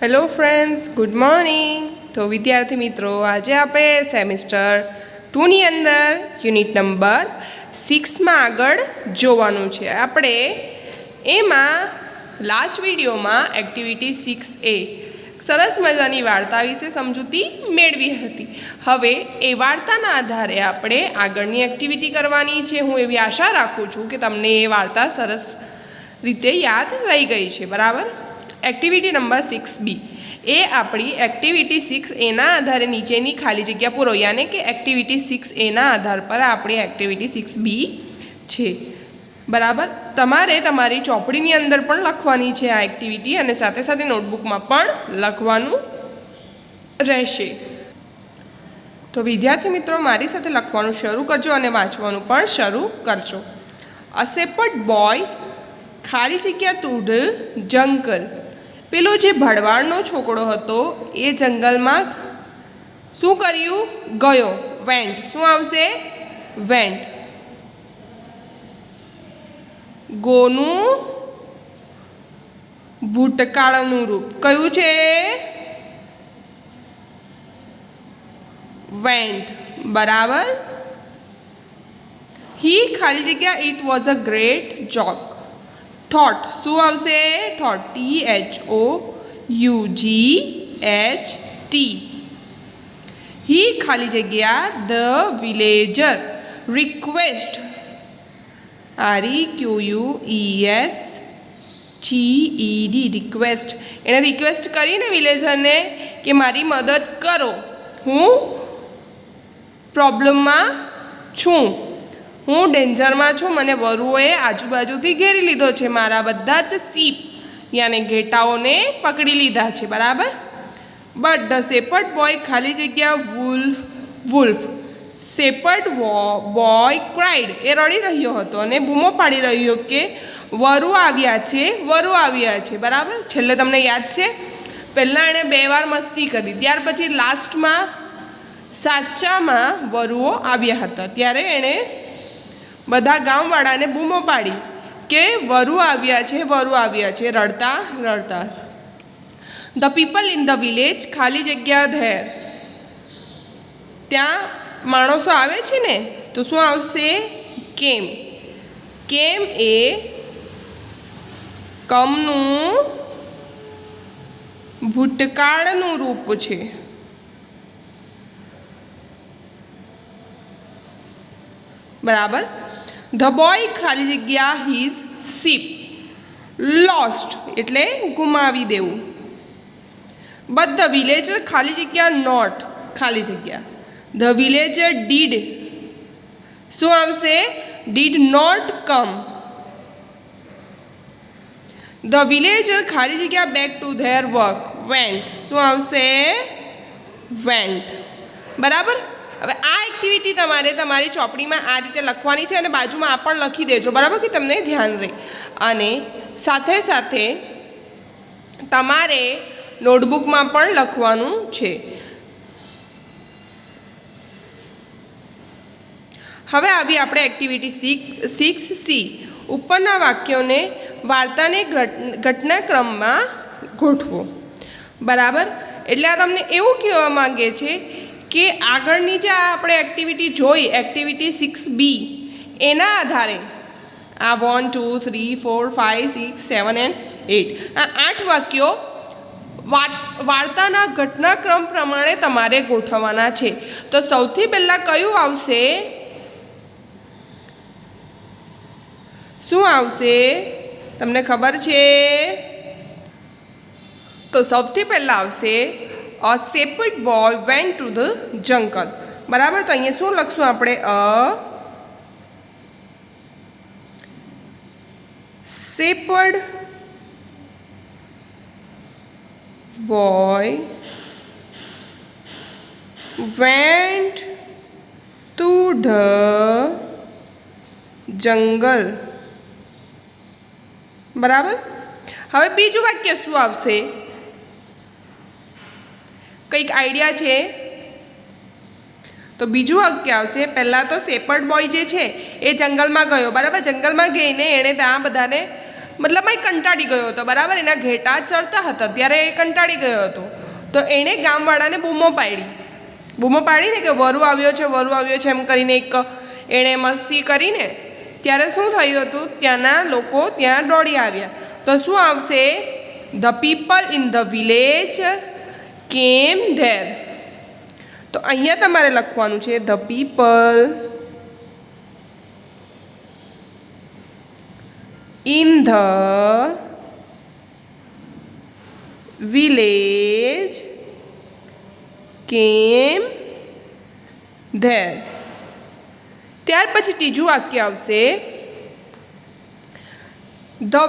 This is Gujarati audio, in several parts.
Hello friends, good morning. तो विद्यार्थी मित्रों, आज आप सेमिस्टर 2 ની અંદર યુનિટ નંબર 6 માં આગળ જોવાનું છે। આપણે એમાં લાસ્ટ વિડીયોમાં એક્ટિવિટી 6A સરસ મજાની વાર્તા વિશે સમજૂતી મેળવી હતી। હવે એ વાર્તાના આધારે આપણે આગળની એક્ટિવિટી કરવાની છે। હું એવી આશા રાખું છું કે તમને એ વાર્તા સરસ રીતે યાદ રહી ગઈ છે, બરાબર। एक्टिविटी नंबर 6B ए अपनी एक्टिविटी 6A ना आधारे नीचेनी खाली जग्या पूरो, यानी कि एक्टिविटी 6A ना आधार पर अपनी एक्टिविटी 6B छे, बराबर। तमारे तमारी चौपड़ीनी अंदर पण लखवानी छे आ एक्टिविटी अने साथे साथे नोटबुक में पण लखवानुं रहेशे। तो विद्यार्थी मित्रों, मारी साथे लखवानुं शरू करजो अने वांचवानुं पण शरू करजो। अ शेपर्ड बॉय खाली जग्या टू ध जंगल। पेलो जे भड़वाड़नो छोकरो हतो ए जंगल में शुं कर्युं? गयो, वेंट। शुं आवशे? वेंट। गोनु भूतकाळनुं रूप कयुं छे? वेंट, बराबर। ही खाली जग्या it was a great joke. Thought शू आवशे? Thought, THOUGHT। ही खाली जग्या the villager request, REQUESTED, request. एने रिक्वेस्ट करी ने विलेजर ने कि मारी मदद करो, हूँ प्रॉब्लम में छूँ, हूँ डेंजर में छूँ, मने वरुओए आजूबाजूथी घेरी लीधो छे, मारा बधा ज शीप यानी घेटाओने पकड़ी लीधा छे, बराबर। बट ध शेपर्ड बॉय खाली जग्या वुल्फ शेपर्ड बॉय क्राइड, ए रड़ी रह्यो हतो अने बूमो पाड़ी रह्यो के वरु आव्या छे, वरु आव्या छे, बराबर। छेल्ले तमने याद छे, पहला एणे 2 वार मस्ती करी, त्यार पछी लास्ट में साचा में वरुओ आव्या हता, त्यारे एणे बधा गामवाळा ने बूमो पाड़ी के वरु आव्या छे, वरु आव्या छे, रड़ता रड़ता। The people in the village खाली जग्या धेर, त्या माणसो आवे छे ने तो शुं आवशे? केम। केम ए कमनुं भूतकाळनुं रूप छे, बराबर। ध बॉय खाली जग्या हीज शीप लॉस्ट एटले गुमावी देवुं। बट ध विलेजर खाली जग्या नॉट खाली जग्या ध विलेजर डीड शुं आवशे? Did not come. ध विलेजर खाली जग्या बेक टू धेर वर्क वेंट, शुं आवशे? वेंट, बराबर। હવે આ એક્ટિવિટી તમારે તમારી ચોપડીમાં આ રીતે લખવાની છે અને બાજુમાં આ પણ લખી દેજો, બરાબર, કે તમને ધ્યાન રહે। અને સાથે સાથે તમારે નોટબુકમાં પણ લખવાનું છે। હવે આવી આપણે એક્ટિવિટી 6C। ઉપરના વાક્યોને વાર્તાને ઘટનાક્રમમાં ગોઠવો, બરાબર। એટલે આ તમને એવું કહેવા માંગે છે કે આગળની જે આપણે એક્ટિવિટી જોઈ એક્ટિવિટી 6B એના આધારે આ 1 2 3 4 5 6 7 and 8 આ 8 વાક્યો વાર્તાના ઘટનાક્રમ પ્રમાણે તમારે ગોઠવવાના છે। તો સૌથી પહેલાં કયું આવશે? શું આવશે તમને ખબર છે? તો સૌથી પહેલાં આવશે A shepherd boy went to the jungle, बराबर। तो अहीं शू लखशुं आपणे? A shepherd boy went to the jungle, बराबर। हवे बीजुं वाक्य शुं आवशे? કંઈક આઈડિયા છે? તો બીજું વાક્ય આવશે, પહેલાં તો શેપર્ડ બોય જે છે એ જંગલમાં ગયો, બરાબર। જંગલમાં ગઈને એણે ત્યાં બધાને મતલબ એ કંટાળી ગયો હતો, બરાબર, એના ઘેટા ચરતા હતા ત્યારે એ કંટાળી ગયો હતો. તો એણે ગામવાળાને બૂમો પાડીને કે વરુ આવ્યો છે એમ કરીને એક એણે મસ્તી કરીને. ત્યારે શું થયું હતું, ત્યાંના લોકો ત્યાં દોડી આવ્યા. તો શું આવશે? The people in the village કેમ ધેર. તો અહીંયા તમારે લખવાનું છે the people in the village કેમ ધેર. ત્યાર પછી ત્રીજું વાક્ય આવશે the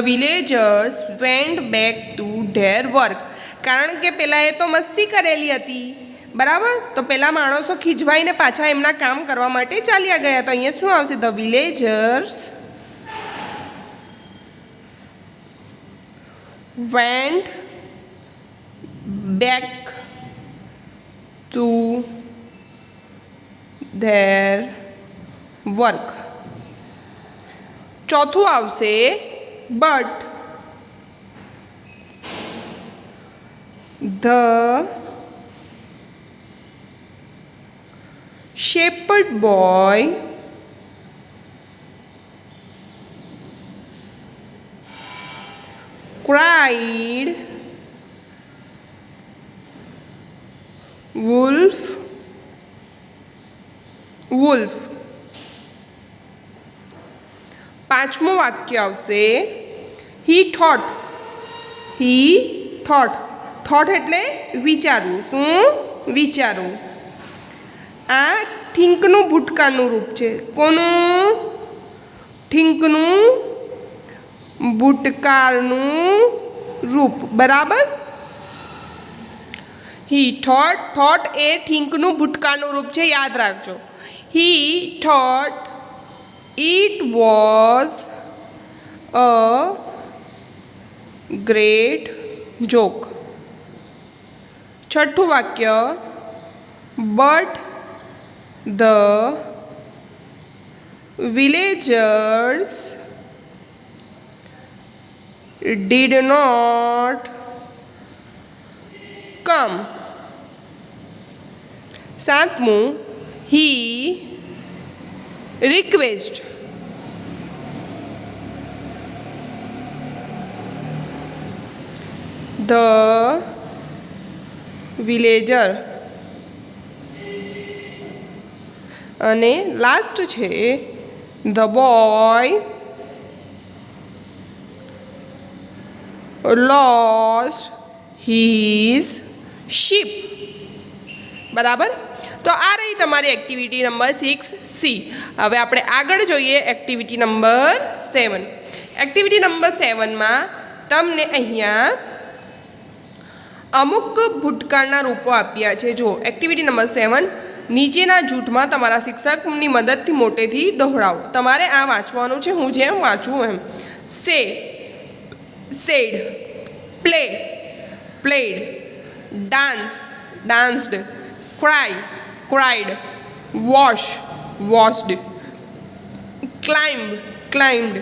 villagers went back to their work. કારણ કે પહેલાં એ તો મસ્તી કરેલી હતી, બરાબર, તો પહેલાં માણસો ખીજવાઈને પાછા એમના કામ કરવા માટે ચાલ્યા ગયા. તો અહીંયા શું આવશે? The villagers went back to their work. ચોથું આવશે but the shepherd boy cried wolf. પાંચમું વાક્ય આવશે he thought એટલે વિચારવું. શું વિચારવું? આ થિંકનું ભૂતકાળનું રૂપ છે. કોનું? થિંકનું ભૂતકાળનું રૂપ, બરાબર. હી થોટ એ થિંકનું ભૂતકાળનું રૂપ છે, યાદ રાખજો. He thought it was a great joke. છઠ્ઠું વાક્ય but the villagers did not come. સાતમું he request. The villager. અને લાસ્ટ છે the boy lost his ship. બરાબર. તો આ રહી તમારી એક્ટિવિટી નંબર 6C. હવે આપણે આગળ જોઈએ એક્ટિવિટી નંબર 7. એક્ટિવિટી નંબર 7માં તમને અહીંયા અમુક ભૂતકાળના રૂપો આપ્યા છે. જો એક્ટિવિટી નંબર 7, નીચેના જૂથમાં તમારા શિક્ષકની મદદથી મોટેથી દોહરાવો. તમારે આ વાંચવાનું છે, હું જેમ વાંચું એમ. Say, said, play, played, dance, danced, cry, cried, wash, washed, climb, climbed,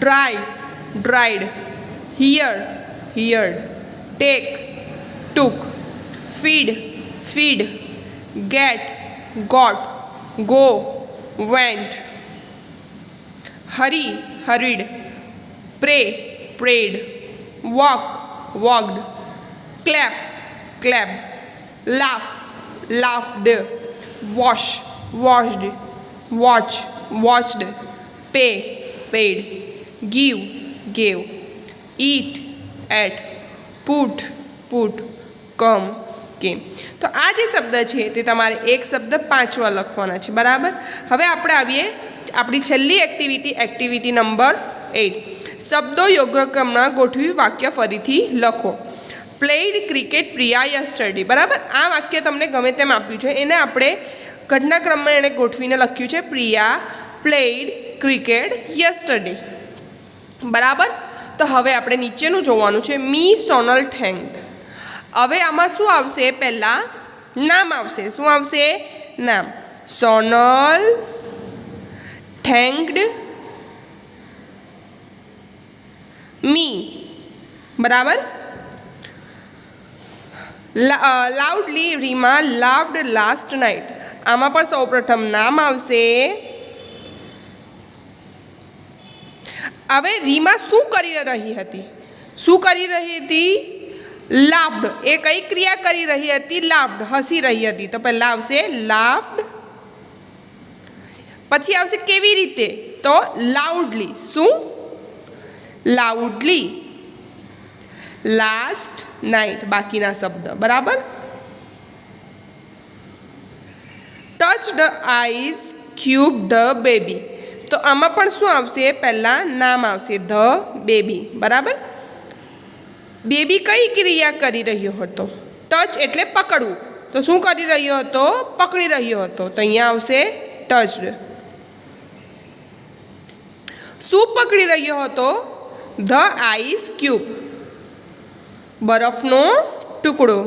dry, dried, hear, heard, take, took, feed, feed, get, got, go, went, hurry, hurried, pray, prayed, walk, walked, clap, clapped, laugh, laughed, wash, washed, watch, watched, pay, paid, give, gave, eat, ate, put, put, કમ, કેમ. તો આ જે શબ્દ છે તે તમારે એક શબ્દ 5 વાર લખવાના છે, બરાબર. હવે આપણે આવીએ આપણી છેલ્લી એક્ટિવિટી નંબર 8. શબ્દો યોગ્ય ક્રમમાં ગોઠવી વાક્ય ફરીથી લખો. Played cricket Priya yesterday. બરાબર. આ વાક્ય તમને ગમે તેમ આપ્યું છે, એને આપણે ઘટનાક્રમમાં એને ગોઠવીને લખ્યું છે. Priya played cricket yesterday. બરાબર. તો હવે આપણે નીચેનું જોવાનું છે. મી સોનલ થેન્ક્ડ. હવે આમાં શું આવશે? પહેલાં નામ આવશે. શું આવશે? નામ. સોનલ થેન્ક્ડ મી, બરાબર. Loudly Reema loved last night. આમાં પણ સૌપ્રથમ નામ આવશે. હવે રીમા શું કરી રહી હતી? શું કરી રહી હતી? લાવ્ડ. એ કઈ ક્રિયા કરી રહી હતી? લાવ્ડ, હસી રહી હતી. તો પહેલા આવશે લાવ્ડ, પછી આવશે કેવી રીતે? તો લાઉડલી. શું? લાઉડલી. લાસ્ટ નાઇટ, બાકીના શબ્દ, બરાબર. Touch the eyes cube the baby. તો આમાં પણ શું આવશે? પહેલાં નામ આવશે ધ બેબી, બરાબર. બેબી કઈ ક્રિયા કરી રહ્યો હતો? ટચ એટલે પકડવું. તો શું કરી રહ્યો હતો? પકડી રહ્યો હતો. તો અહીંયા આવશે ટચ્ડ. શું પકડી રહ્યો હતો? ધ આઈસ ક્યુબ, બરફનો ટુકડો.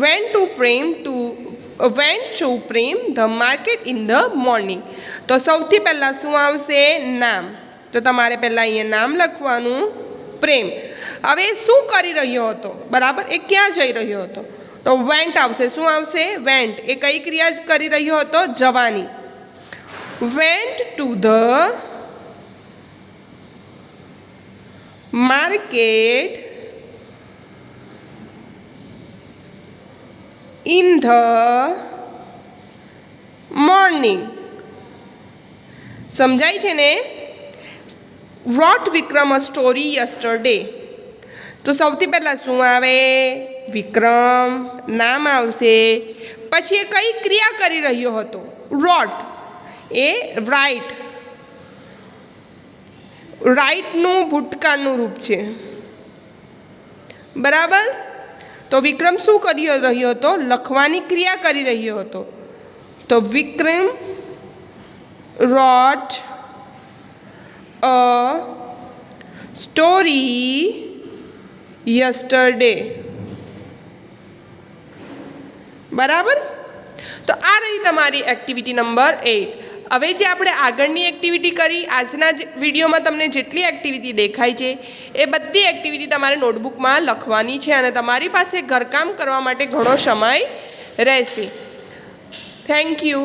Went to Prem the market in the morning. તો સૌથી પહેલાં શું આવશે? નામ. તો તમારે પહેલાં અહીંયા નામ લખવાનું, પ્રેમ. હવે શું કરી રહ્યો હતો? બરાબર, એ ક્યાં જઈ રહ્યો હતો? તો વેન્ટ આવશે. શું આવશે? વેન્ટ. એ કઈ ક્રિયા કરી રહ્યો હતો? જવાની. Went to the market in the morning. સમજાય છે ને? wrote વિક્રમ અ સ્ટોરી યસ્ટરડે. તો સૌથી પહેલાં શું આવે? વિક્રમ. નામ આવશે. પછી એ કઈ ક્રિયા કરી રહ્યો હતો? wrote. એ રાઇટ. રાઇટનું ભૂતકાળનું રૂપ છે, બરાબર. તો વિક્રમ શું કરી રહ્યો હતો? લખવાની ક્રિયા કરી રહ્યો હતો. તો વિક્રમ wrote a story yesterday, બરાબર. તો આ રહી તમારી એક્ટિવિટી નંબર 8. હવે જે આપણે આગળની એક્ટિવિટી કરી, આજના વિડીયોમાં તમને જેટલી એક્ટિવિટી દેખાય છે એ બધી એક્ટિવિટી તમારે નોટબુકમાં લખવાની છે અને તમારી પાસે ઘરકામ કરવા માટે ઘણો સમય રહેશે. Thank you.